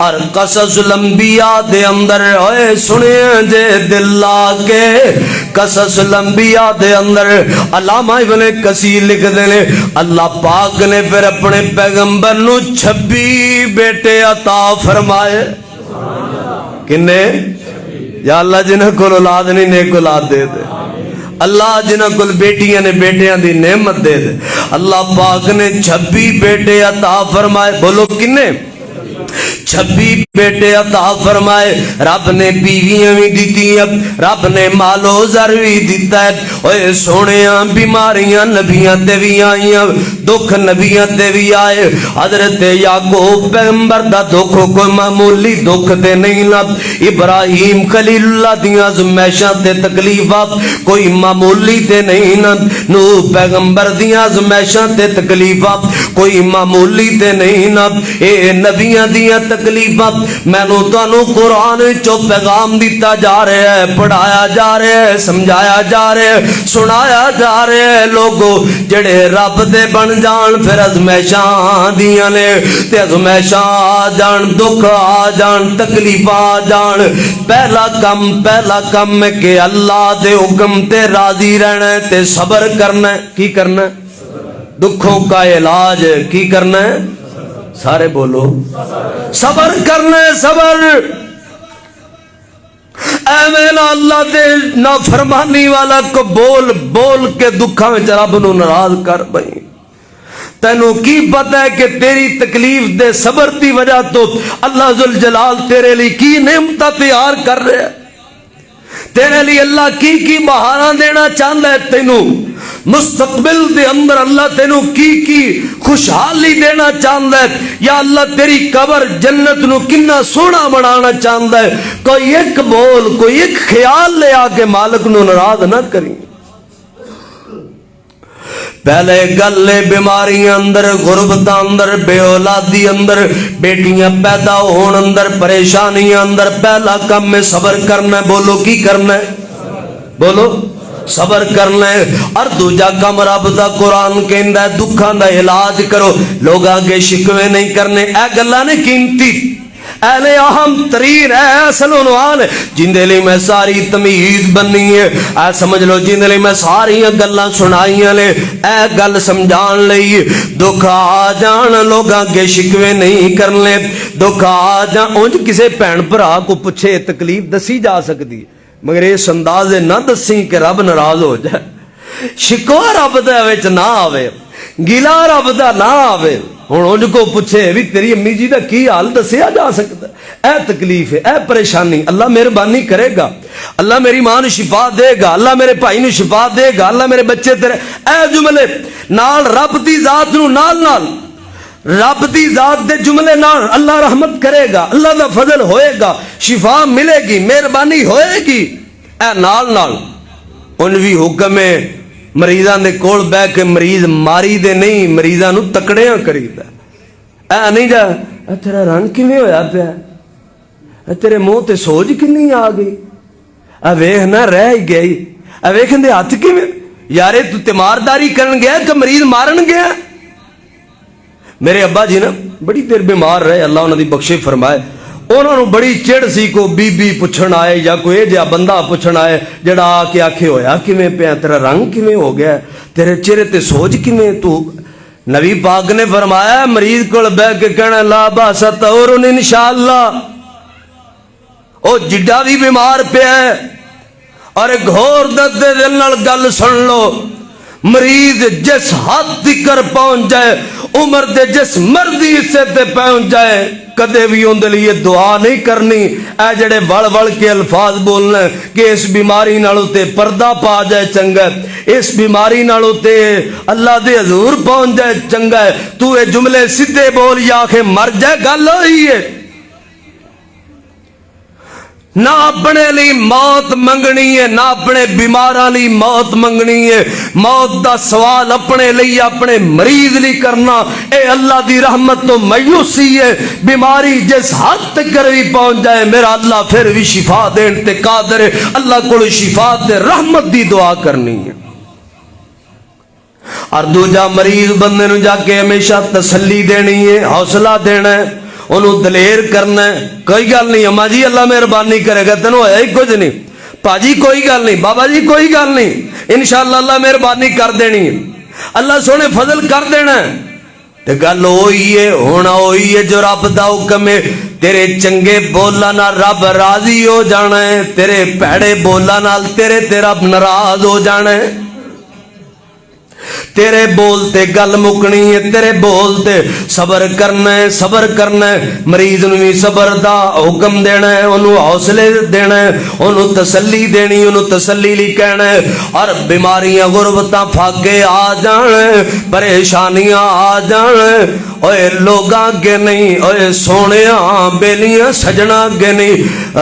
اور قصص الانبیاء دے اندر ہوئے سنے جے دل لا کے قصص الانبیاء دے اندر علامہ ابن کثیر لکھ دینے اللہ پاک نے پھر اپنے پیغمبر نو 26 بیٹے عطا فرمائے. کنے؟ یا اللہ جنہاں کو اولاد نہیں نیک اولاد دے دے. اللہ جنہاں کو بیٹیاں نے بیٹیاں دی نعمت دے دے. اللہ پاک نے 26 بیٹے عطا فرمائے. بولو کنے؟ 26 بیٹے عطا فرمائے. رب نے بیویاں بھی دیتی ہیں, رب نے مال و زر بھی دیتا ہے. اوے سونیاں بیماریاں نبیاں تے بھی آئیاں, دکھ نبیاں تے بھی آئے. حضرت یعقوب پیغمبر دا دکھ کوئی معمولی دکھ تے نہیں نا. ابراہیم خلیل اللہ دیاں آزمائشاں تے تکلیفاں کوئی معمولی تے نہیں نا. نوح پیغمبر دیاں آزمائشاں تے تکلیفاں کوئی معمولی تے نہیں نا. اے نبیاں دیاں تکلیفاں مینوں تانوں قرآن چو پیغام دیتا جا رہا ہے, پڑھایا جا رہا ہے, سمجھایا جا رہا ہے, سنایا جا رہا ہے. لوگو جڑے رب دے بن جان پھر ازمائشاں دیاں نے تے ازمائشاں آ جان, دکھ آ جان, تکلیف آ جان. پہلا کم ہے کہ اللہ دے حکم تے راضی رہنا ہے تے صبر کرنا ہے. کی کرنا ہے؟ دکھوں کا علاج کی کرنا ہے؟ سارے بولو صبر کرنا ہے. صبر ایویں نہ اللہ دے نافرمانی والا کو بول بول کے دکھاں وچ رب نو ناراض کر بھئی. تینوں کی پتہ ہے کہ تیری تکلیف دے صبر دی وجہ تو اللہ ذوالجلال تیرے لیے کی نعمتاں تیار کر رہے ہیں, تیرے لیے اللہ کی بہاراں دینا چاہتا ہے. تینوں مستقبل دے اندر اللہ تینوں کی خوشحالی دینا چاہتا ہے. یا اللہ تیری قبر جنت نو کنا سونا بنانا چاہتا ہے. کوئی ایک بول, کوئی ایک خیال لے آ کے مالک نو ناراض نہ کریں. پہلے گلے بیماریاں اندر, غربت اندر, بے اولادی اندر, بیٹیاں پیدا ہون اندر, پریشانیاں اندر, پہلا کم میں صبر کرنا ہے. بولو کی کرنا ہے؟ بولو صبر کرنا ہے. اور دوجا کم رب دا قرآن کہندا ہے دکھاں دا علاج کرو. لوگ آگے شکوے نہیں کرنے. اے گلاں نے قیمتی اہل اہم ترین اصل عنوان جندے لئی میں ساری تمیز بننی ہے. اے سمجھ لو جندے لئی میں ساری گلاں سنائیاں لے. اے گل سمجھان لئی دکھ آ جان لوگاں کے شکوے نہیں کرنے. دکھ آ جان اونج کسے بھین بھرا کو پوچھے تکلیف دسی جا سکتی مگر اس انداز نہ دسی کہ رب ناراض ہو جائے. شکوا رب دے وچ نہ آوے, گلا رب دا نہ آوے. ہوں ان کو پوچھے بھی تیری امی جی کا کی حال دسیا جا سکتا ہے؟ اے تکلیف ہے, اے پریشانی, اللہ مہربانی کرے گا, اللہ میری ماں نے شفا دے گا, اللہ میرے بھائی نے شفا دے گا, اللہ میرے بچے تیرے. اے جملے نال رب دی ذات نو نال رب دی ذات دے جملے نال اللہ رحمت کرے گا, اللہ دا فضل ہوئے گا, شفا ملے گی, مہربانی ہوئے گی. اے نال ان بھی حکم ہے مریضاں دے کول بہ کے مریض ماری دے نہیں, مریضاں نو تکڑیاں کریدا. اے نہیں جا تیرا رنگ کیویں ہویا پیا, تیرے منہ تے سوج کنی آ گئی, اے ویکھ نہ رہ ہی گئی, اے ویکھن دے ہاتھ کیویں یارے تو تیمارداری کرن گیا کہ مریض مارن گیا. میرے ابا جی نا بڑی دیر بیمار رہے, اللہ انہاں دی بخشش فرمائے. انہوں نے بڑی چڑ سی کو بی بی پوچھن آئے یا کوئی جہا بندہ پوچھن آئے جڑا آ کے آکھے ہویا کیویں پیا, تیرا رنگ کیویں ہو گیا, تیرے چہرے تے سوج کیویں. تو نبی پاک نے فرمایا مریض کول بیٹھ کے کہنا لا باس طہور انشاءاللہ. او جڈا بھی بیمار پیا ہے اور ایک ہور درد دل نال گل سن لو, مریض جس حد تکر پہنچ جائے, عمر دے جس مرضی حصے تے پہنچ جائے, کدے بھی ان دے لیے دعا نہیں کرنی. اے جڑے وڑ کے الفاظ بولنا کہ اس بیماری نالوں تے پردہ پا جائے چنگا ہے, اس بیماری نالوں تے اللہ دے حضور پہنچ جائے چنگا ہے. تو اے جملے سیدھے بول یا کہ مر جائے, گل ہوئی ہے. نہ اپنے لی موت منگنی ہے, نہ اپنے بیماراں لی موت منگنی ہے. موت دا سوال اپنے لی اپنے مریض لی کرنا اے اللہ دی رحمت تو مایوسی ہے. بیماری جس حد تک بھی پہنچ جائے میرا اللہ پھر بھی شفا دین تے قادر ہے. اللہ کو شفا تے رحمت دی دعا کرنی ہے. اور دوجا مریض بندے نو جا کے ہمیشہ تسلی دینی ہے, حوصلہ دینا ہے. انہوں دلیر کرنا ہے. کوئی گل نہیں اما جی اللہ مہربانی کرے گا, تینوں ہویا ہی کچھ نہیں, پاجی کوئی گل نہیں, بابا جی کوئی گل نہیں, انشاءاللہ اللہ مہربانی کر دینی, اللہ سونے فضل کر دینا. تے گل ہوئی ہے ہونا ہوئی ہے جو رب دا حکم ہے. تیرے چنگے بولا نال رب راضی ہو جانا ہے, تیرے پیڑے بولا نال تیرے تے رب ناراض ہو جانا ہے. تیرے بولتے گل مکنی ہے, تیرے بولتے صبر کرنا ہے, صبر کرنا ہے. مریض نو بھی صبر دا حکم دینا ہے, انہوں حوصلے دینا ہے, انہوں تسلی دینی, انہوں تسلی لی کہنا ہے. اور بیماریاں غربتاں پھاکے آ جان, پریشانیاں آ جان, اوے لوگاں گے نہیں, اوے سونیاں بیلیاں سجنا گے نہیں,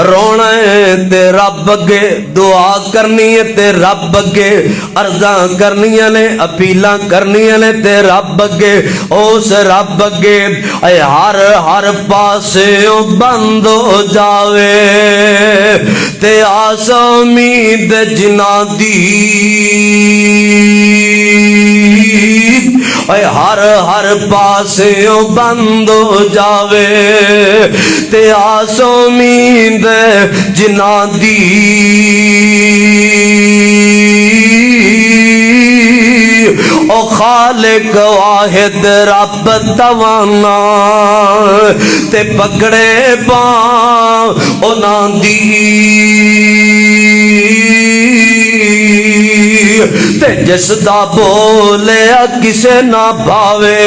رونا ہے تے رب اگے دعا کرنی ہے, تے رب اگے عرضاں کرنیاں نے, اپیلاں کرنیاں نے, تے رب اگے اس رب اگے اے ہر پاسے بند ہو جاوے تے آس امید جنہ دی, اے ہر پاسے بند ہو جاوے تے آس امید جنہ دی. او خالق واحد رب توانا تے پکڑے پاں انہاں دی, تے جس دا بولیا کسے نہ پاوے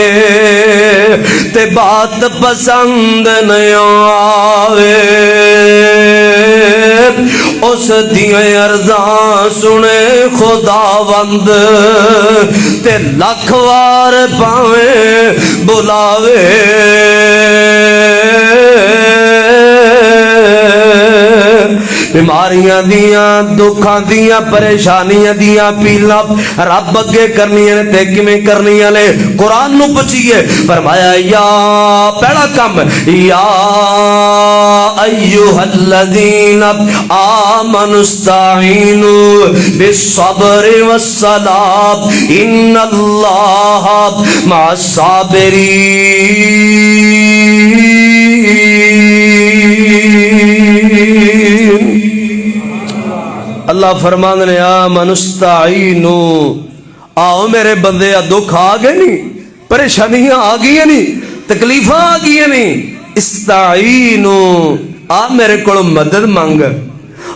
تے بات پسند نہیں آوے, اس دیاں عرضاں سنے خداوند تے لکھ وار پاویں بلاوے. بیماریاں دیاں دکھاں دیاں پریشانیاں دیاں پیلا رب اگے کرنیاں تے کیویں کرنیاں نے, قرآن نو پچھیے فرمایا یا پہلا کم یا ایھا الذین آمنوا استعینوا بالصبر والصلاۃ ان اللہ مع الصابرین. اللہ فرمان نے آمنوا استعینوا, آؤ میرے بندے دکھ آ گئے نہیں, پریشانیاں آ گئی نہیں, تکلیفاں آ گئی نہیں, استعینوا آ میرے کو مدد مانگ,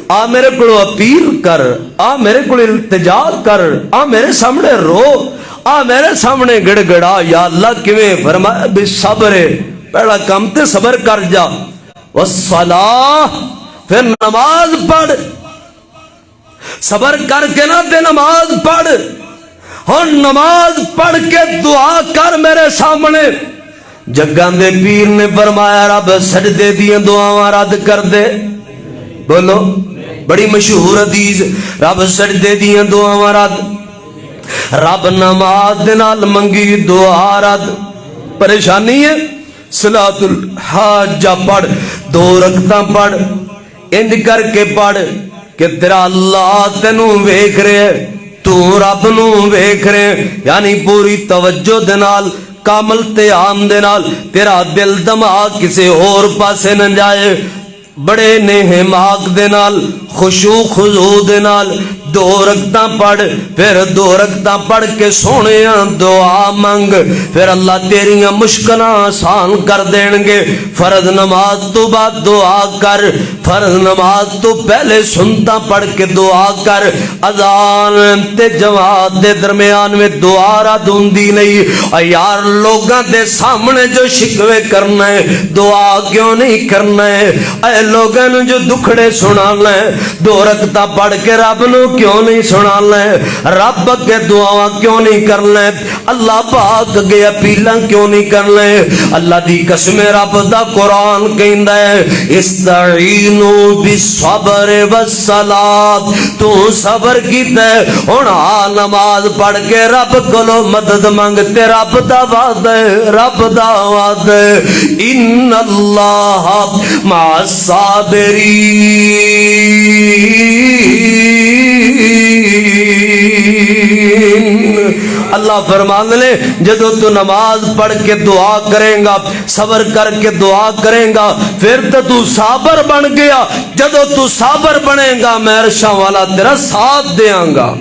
آ میرے کو اپیل کر, آ میرے کو التجا کر, آ میرے سامنے رو, آ میرے سامنے گڑ گڑا. یا اللہ کیویں فرمایا بالصبر, پہلا کم تے صبر کر جا, والصلاۃ پھر نماز پڑھ, صبر کر کے نہ تے نماز پڑھ, اور نماز پڑھ کے دعا کر میرے سامنے. جگاں دے پیر نے فرمایا رب سجدے دیاں دعاواں رد کر دے, بولو بڑی مشہور حدیث, رب سجدے دیاں دعاواں رد, رب نماز دے نال منگی دعا رد. پریشانی ہے صلاۃ الحاجہ پڑھ, 2 رکعتاں پڑھ, انج کر کے پڑھ کہ تیرا اللہ تینوں ویکھ رہے, تو رب نو ویکھ رہے, یعنی پوری توجہ دے نال کامل دھیان دے نال, تیرا دل دماغ کسے اور پاسے نہ جائے, بڑے نہماک دے نال خشوع خضوع دے نال 2 رکعتاں پڑھ, پھر 2 رکعتاں پڑھ کے سونیاں دعا منگ, پھر اللہ تیریاں مشکلاں آسان کر دین گے. فرض نماز تو بعد دعا کر, فرض نماز تو پہلے سنتا پڑھ کے دعا کر. اذان تے جماعت دے درمیان میں دعا رد ہوندی نہیں. یار لوگاں دے سامنے جو شکوے کرنا ہے دعا کیوں نہیں کرنا ہے, اے لوگاں نو جو دکھڑے سنانا ہے 2 رکعتاں پڑھ کے رب نو کیوں نہیں سنانا ہے, رب اگے دعا کیوں نہیں کرنا ہے, اللہ پاک اگے اپیلاں کیوں نہیں کرنا ہے. اللہ دی قسم رب دا قرآن کہندا ہے استعینوا بالصبر والصلاۃ, تو صبر کیتا ہے ہن آ نماز پڑھ کے رب کولو مدد منگ, تے رب دا وعدہ ہے, رب دا وعدہ ہے ان اللہ مع الصابرین. اللہ فرماندے نے جدو تو نماز پڑھ کے دعا کریں گا، صبر کر کے دعا کریں گا، پھر تو صابر بن گیا۔ جدو تو صابر بنے گا میں عرشاں والا تیرا ساتھ دیاں گا،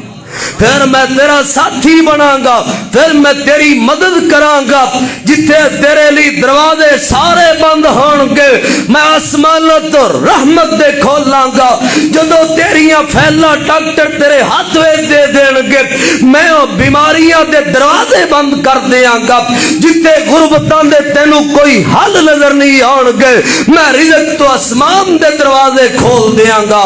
پھر میں تیرا ساتھی بنا گا، پھر میں تیری مدد کراں گا۔ جتھے تیرے لیے دروازے سارے بند ہون گے میں آسمان تو رحمت دے کھولاں گا۔ جدو تیریاں پھیلا ڈاکٹر تیرے ہاتھ وچ دے دین گے میں بیماریاں دے دروازے بند کر دیاں گا۔ جتھے غربتاں دے تینوں کوئی حل نظر نہیں آن گے میں رزق تو آسمان دے دروازے کھول دیاں گا۔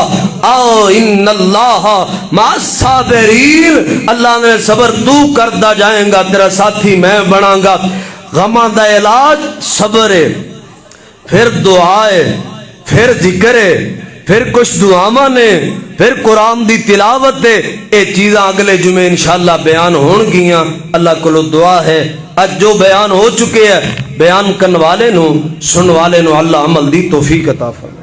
آؤ ان اللہ مع الصابرین، اللہ نے صبر تو کردا جائیں گا تیرا ساتھی میں بناں گا۔ غماں دا علاج صبر ہے، پھر دعا ہے، پھر ذکر ہے، پھر کچھ دعاواں نے، پھر قرآن دی تلاوت ہے۔ اے چیزاں اگلے جمعے انشاءاللہ بیان ہون گیاں۔ اللہ کو دعا ہے اج جو بیان ہو چکے ہیں بیان کرن والے نو سن والے نو اللہ عمل دی توفیق عطا فرمائے۔